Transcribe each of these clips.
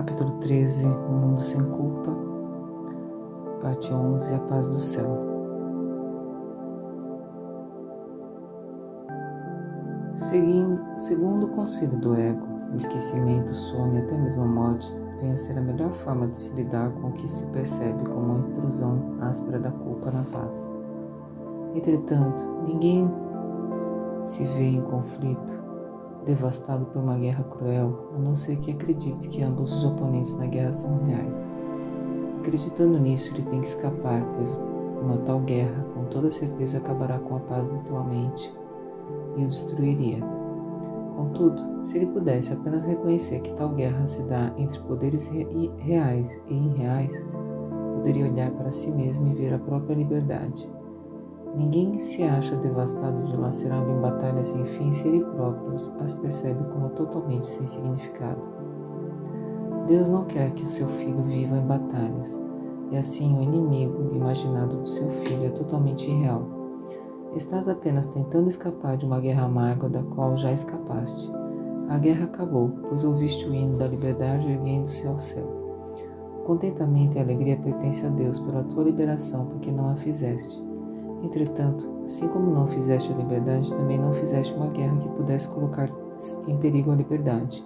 Capítulo 13, O Mundo Sem Culpa. Parte 11, A Paz do Céu. Segundo o conselho do ego, o esquecimento, o sono e até mesmo a morte vem a ser a melhor forma de se lidar com o que se percebe como uma intrusão áspera da culpa na paz. Entretanto, ninguém se vê em conflito, devastado por uma guerra cruel, a não ser que acredite que ambos os oponentes na guerra são reais. Acreditando nisso, ele tem que escapar, pois uma tal guerra com toda certeza acabará com a paz da tua mente e o destruiria. Contudo, se ele pudesse apenas reconhecer que tal guerra se dá entre poderes reais e irreais, poderia olhar para si mesmo e ver a própria liberdade. Ninguém se acha devastado e dilacerado em batalhas sem fim se ele próprio as percebe como totalmente sem significado. Deus não quer que o seu filho viva em batalhas, e assim o inimigo imaginado do seu filho é totalmente irreal. Estás apenas tentando escapar de uma guerra amarga da qual já escapaste. A guerra acabou, pois ouviste o hino da liberdade erguendo-se ao céu. O contentamento e a alegria pertencem a Deus pela tua liberação, porque não a fizeste. Entretanto, assim como não fizeste a liberdade, também não fizeste uma guerra que pudesse colocar em perigo a liberdade.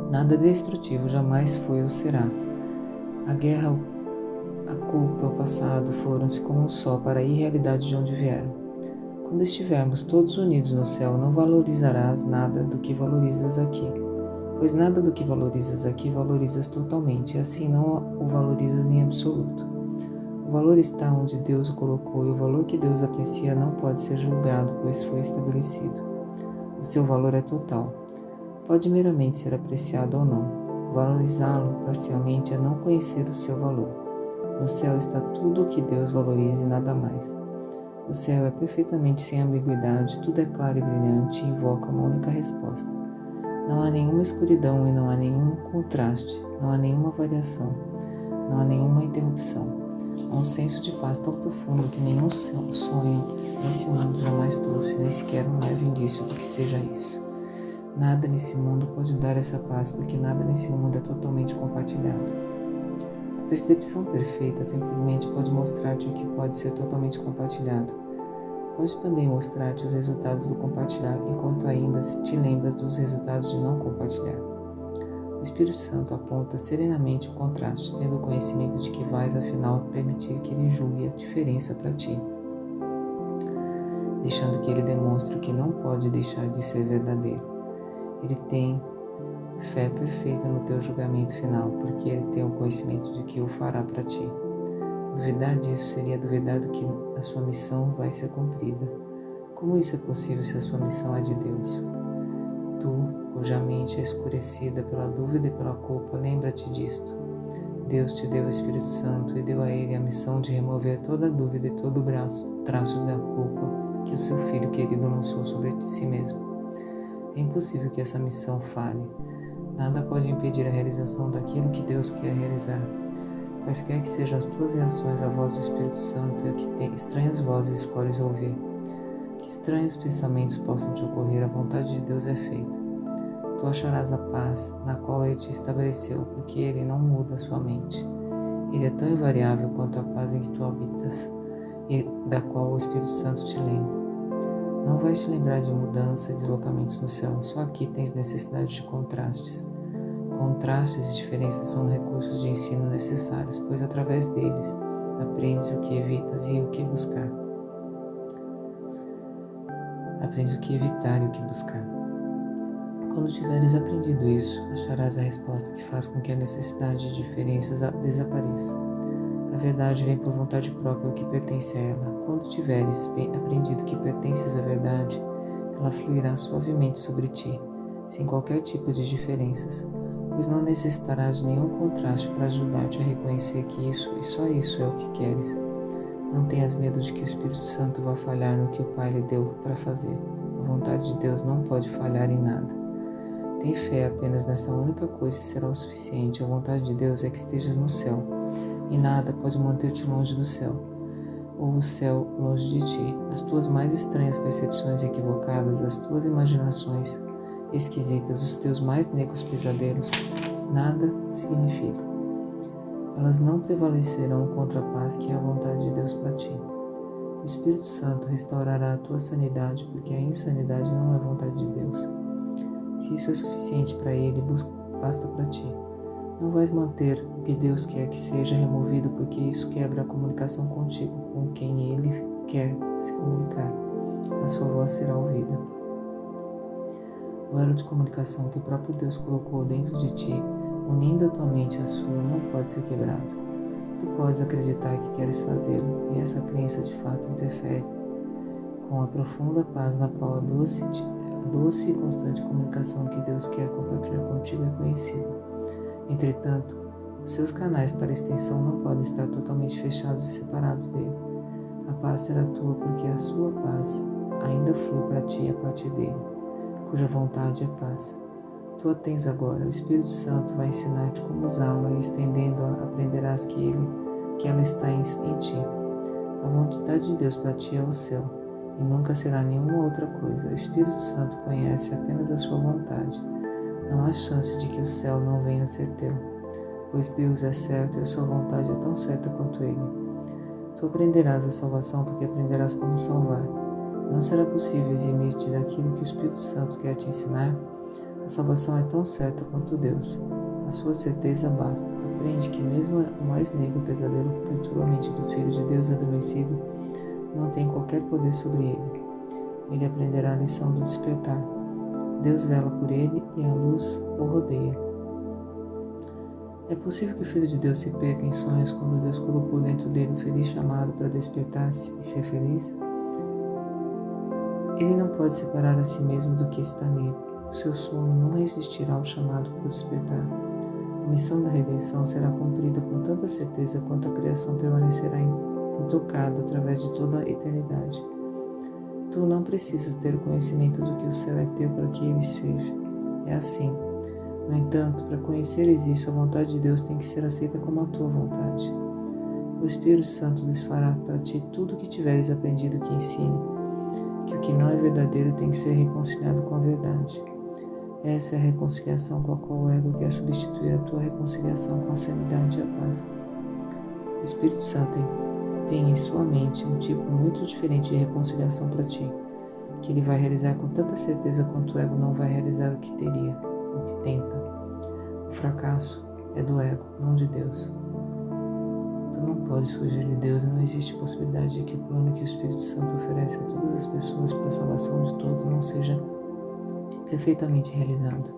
Nada destrutivo jamais foi ou será. A guerra, a culpa, o passado foram-se como um só para a irrealidade de onde vieram. Quando estivermos todos unidos no céu, não valorizarás nada do que valorizas aqui, pois nada do que valorizas aqui valorizas totalmente, e assim não o valorizas em absoluto. O valor está onde Deus o colocou, e o valor que Deus aprecia não pode ser julgado, pois foi estabelecido. O seu valor é total. Pode meramente ser apreciado ou não. Valorizá-lo parcialmente é não conhecer o seu valor. No céu está tudo o que Deus valoriza e nada mais. O céu é perfeitamente sem ambiguidade, tudo é claro e brilhante e invoca uma única resposta. Não há nenhuma escuridão e não há nenhum contraste, não há nenhuma variação, não há nenhuma interrupção. Há um senso de paz tão profundo que nenhum sonho nesse mundo jamais trouxe, nem sequer um leve indício do que seja isso. Nada nesse mundo pode dar essa paz, porque nada nesse mundo é totalmente compartilhado. A percepção perfeita simplesmente pode mostrar-te o que pode ser totalmente compartilhado. Pode também mostrar-te os resultados do compartilhar, enquanto ainda te lembras dos resultados de não compartilhar. O Espírito Santo aponta serenamente o contraste, tendo o conhecimento de que vais, afinal, permitir que ele julgue a diferença para ti, deixando que ele demonstre o que não pode deixar de ser verdadeiro. Ele tem fé perfeita no teu julgamento final, porque ele tem o conhecimento de que o fará para ti. Duvidar disso seria duvidar do que a sua missão vai ser cumprida. Como isso é possível se a sua missão é de Deus? Tu, cuja mente é escurecida pela dúvida e pela culpa, lembra-te disto. Deus te deu o Espírito Santo e deu a ele a missão de remover toda a dúvida e todo o traço da culpa que o seu Filho querido lançou sobre si mesmo. É impossível que essa missão falhe. Nada pode impedir a realização daquilo que Deus quer realizar. Quaisquer que sejam as tuas reações à voz do Espírito Santo e a que estranhas vozes escolhes ouvir, que estranhos pensamentos possam te ocorrer, a vontade de Deus é feita. Tu acharás a paz na qual Ele te estabeleceu, porque Ele não muda sua mente. Ele é tão invariável quanto a paz em que tu habitas e da qual o Espírito Santo te lembra. Não vais te lembrar de mudança e deslocamentos no céu, só aqui tens necessidade de contrastes. Contrastes e diferenças são recursos de ensino necessários, pois através deles aprendes o que evitas e o que buscar. Aprendes o que evitar e o que buscar. Quando tiveres aprendido isso, acharás a resposta que faz com que a necessidade de diferenças desapareça. A verdade vem por vontade própria ao que pertence a ela. Quando tiveres aprendido que pertences à verdade, ela fluirá suavemente sobre ti, sem qualquer tipo de diferenças, pois não necessitarás de nenhum contraste para ajudar-te a reconhecer que isso e só isso é o que queres. Não tenhas medo de que o Espírito Santo vá falhar no que o Pai lhe deu para fazer. A vontade de Deus não pode falhar em nada. Tem fé apenas nessa única coisa e será o suficiente. A vontade de Deus é que estejas no céu, e nada pode manter-te longe do céu, ou o céu longe de ti. As tuas mais estranhas percepções equivocadas, as tuas imaginações esquisitas, os teus mais negros pesadelos nada significam. Elas não prevalecerão contra a paz que é a vontade de Deus para ti. O Espírito Santo restaurará a tua sanidade, porque a insanidade não é vontade de Deus. Se isso é suficiente para Ele, basta para ti. Não vais manter o que Deus quer que seja removido, porque isso quebra a comunicação contigo, com quem Ele quer se comunicar. A sua voz será ouvida. O elo de comunicação que o próprio Deus colocou dentro de ti, unindo a tua mente à sua, não pode ser quebrado. Tu podes acreditar que queres fazê-lo, e essa crença de fato interfere com a profunda paz na qual a doce e constante comunicação que Deus quer compartilhar contigo é conhecida. Entretanto, os seus canais para extensão não podem estar totalmente fechados e separados dele. A paz será tua, porque a sua paz ainda flui para ti a partir dele, cuja vontade é paz. Tu a tens agora, o Espírito Santo vai ensinar-te como usá-la e estendendo-a aprenderás que ela está em ti. A vontade de Deus para ti é o céu, e nunca será nenhuma outra coisa. O Espírito Santo conhece apenas a sua vontade. Não há chance de que o céu não venha a ser teu, pois Deus é certo e a sua vontade é tão certa quanto Ele. Tu aprenderás a salvação porque aprenderás como salvar. Não será possível eximir-te daquilo que o Espírito Santo quer te ensinar. A salvação é tão certa quanto Deus. A sua certeza basta. Aprende que mesmo o mais negro pesadelo que perturba a mente do Filho de Deus adormecido não tem qualquer poder sobre ele. Ele aprenderá a lição do despertar. Deus vela por ele e a luz o rodeia. É possível que o Filho de Deus se perca em sonhos quando Deus colocou dentro dele um feliz chamado para despertar-se e ser feliz? Ele não pode separar a si mesmo do que está nele. O seu sono não resistirá ao chamado para o despertar. A missão da redenção será cumprida com tanta certeza quanto a criação permanecerá intocada através de toda a eternidade. Tu não precisas ter o conhecimento do que o céu é teu para que ele seja. É assim. No entanto, para conheceres isso, a vontade de Deus tem que ser aceita como a tua vontade. O Espírito Santo lhes fará para ti tudo o que tiveres aprendido que ensine, que o que não é verdadeiro tem que ser reconciliado com a verdade. Essa é a reconciliação com a qual o ego quer substituir a tua reconciliação com a sanidade e a paz. O Espírito Santo tem em sua mente um tipo muito diferente de reconciliação para ti, que ele vai realizar com tanta certeza quanto o ego não vai realizar o que teria, o que tenta. O fracasso é do ego, não de Deus. Tu não podes fugir de Deus e não existe possibilidade de que o plano que o Espírito Santo oferece a todas as pessoas para a salvação de todos não seja perfeitamente realizado.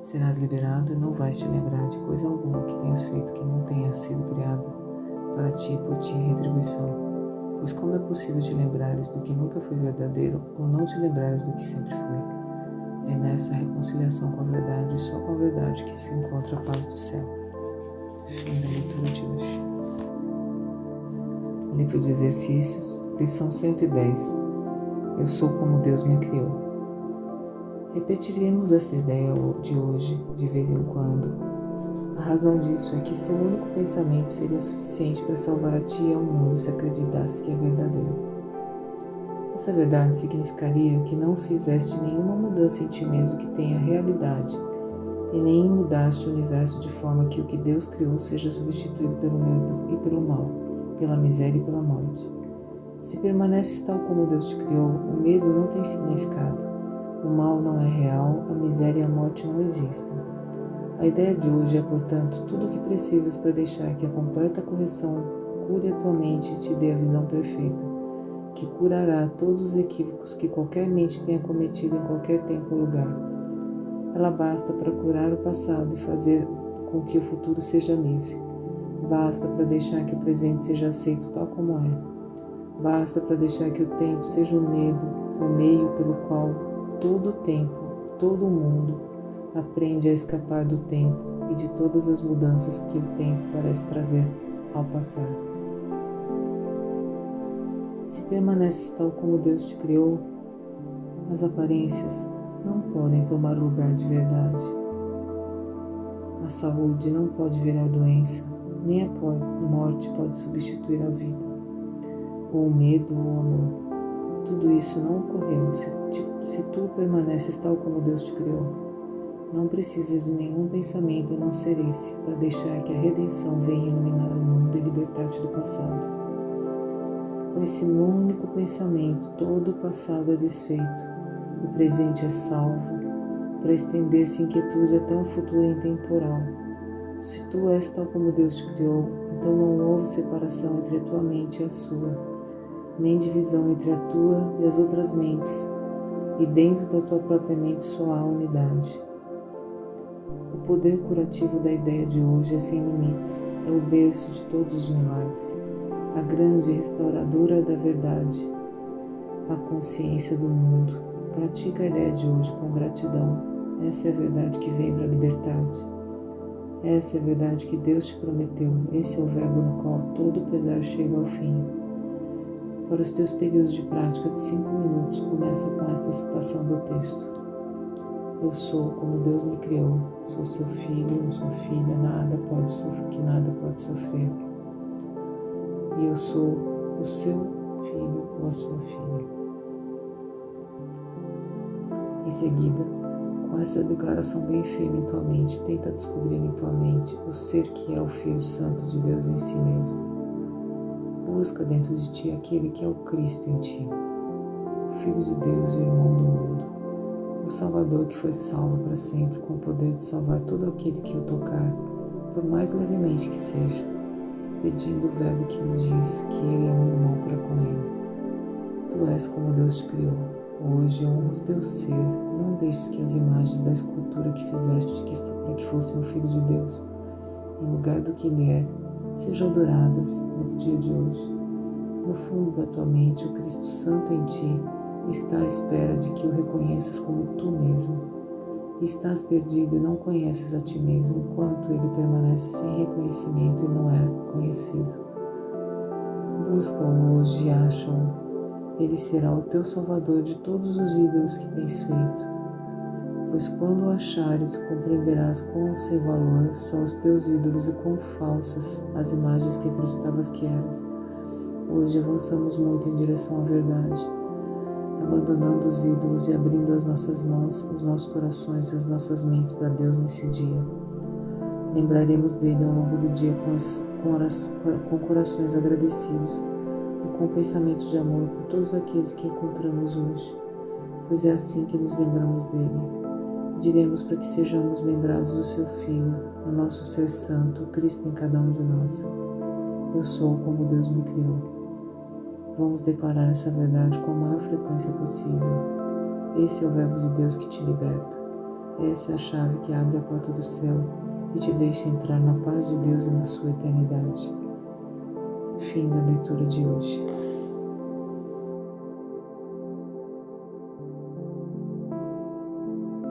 Serás liberado e não vais te lembrar de coisa alguma que tenhas feito que não tenha sido criada para ti e por ti em retribuição. Pois como é possível te lembrares do que nunca foi verdadeiro ou não te lembrares do que sempre foi? É nessa reconciliação com a verdade e só com a verdade que se encontra a paz do céu. Fim da leitura de hoje. Livro de Exercícios, lição 110. Eu sou como Deus me criou. Repetiremos essa ideia de hoje, de vez em quando. A razão disso é que seu único pensamento seria suficiente para salvar a ti e ao mundo se acreditasse que é verdadeiro. Essa verdade significaria que não fizeste nenhuma mudança em ti mesmo que tenha realidade, e nem mudaste o universo de forma que o que Deus criou seja substituído pelo medo e pelo mal, pela miséria e pela morte. Se permaneces tal como Deus te criou, o medo não tem significado. O mal não é real, a miséria e a morte não existem. A ideia de hoje é, portanto, tudo o que precisas para deixar que a completa correção cure a tua mente e te dê a visão perfeita, que curará todos os equívocos que qualquer mente tenha cometido em qualquer tempo ou lugar. Ela basta para curar o passado e fazer com que o futuro seja livre. Basta para deixar que o presente seja aceito tal como é. Basta para deixar que o tempo seja o meio pelo qual todo o tempo, todo o mundo aprende a escapar do tempo e de todas as mudanças que o tempo parece trazer ao passar. Se permaneces tal como Deus te criou, as aparências não podem tomar o lugar de verdade. A saúde não pode virar doença, nem a morte pode substituir a vida, ou o medo ou o amor. Tudo isso não ocorreu se tu permaneces tal como Deus te criou. Não precisas de nenhum pensamento a não ser esse, para deixar que a redenção venha iluminar o mundo e libertar-te do passado. Com esse único pensamento, todo o passado é desfeito, o presente é salvo, para estender-se inquietude até um futuro intemporal. Se tu és tal como Deus te criou, então não houve separação entre a tua mente e a sua, nem divisão entre a tua e as outras mentes, e dentro da tua própria mente só há unidade. O poder curativo da ideia de hoje é sem limites, é o berço de todos os milagres, a grande restauradora da verdade, a consciência do mundo. Pratica a ideia de hoje com gratidão. Essa é a verdade que vem para libertar-te. Essa é a verdade que Deus te prometeu. Esse é o verbo no qual todo pesar chega ao fim. Para os teus períodos de prática de 5 minutos, começa com esta citação do texto. Eu sou como Deus me criou, sou seu filho ou sua filha, nada pode sofrer. E eu sou o seu filho ou a sua filha. Em seguida, com essa declaração bem firme em tua mente, tenta descobrir em tua mente o ser que é o Filho Santo de Deus em si mesmo. Busca dentro de ti aquele que é o Cristo em ti, o Filho de Deus e o irmão do mundo, o Salvador que foi salvo para sempre com o poder de salvar todo aquele que o tocar, por mais levemente que seja, pedindo o verbo que lhe diz que ele é um irmão para com ele. Tu és como Deus te criou. Hoje honra o teu ser, não deixes que as imagens da escultura que fizeste para que fosse um filho de Deus, em lugar do que ele é, sejam adoradas no dia de hoje. No fundo da tua mente, o Cristo Santo em ti está à espera de que o reconheças como tu mesmo. Estás perdido e não conheces a ti mesmo, enquanto ele permanece sem reconhecimento e não é conhecido. Busca-o hoje e acha-o. Ele será o teu salvador de todos os ídolos que tens feito, pois quando o achares, compreenderás quão sem valor são os teus ídolos e quão falsas as imagens que acreditavas que eras. Hoje avançamos muito em direção à verdade, abandonando os ídolos e abrindo as nossas mãos, os nossos corações e as nossas mentes para Deus nesse dia. Lembraremos dele ao longo do dia com corações agradecidos, com pensamento de amor por todos aqueles que encontramos hoje, pois é assim que nos lembramos dele. Diremos para que sejamos lembrados do seu Filho, o nosso Ser Santo, Cristo em cada um de nós. Eu sou como Deus me criou. Vamos declarar essa verdade com a maior frequência possível. Esse é o verbo de Deus que te liberta. Essa é a chave que abre a porta do céu e te deixa entrar na paz de Deus e na sua eternidade. Fim da leitura de hoje.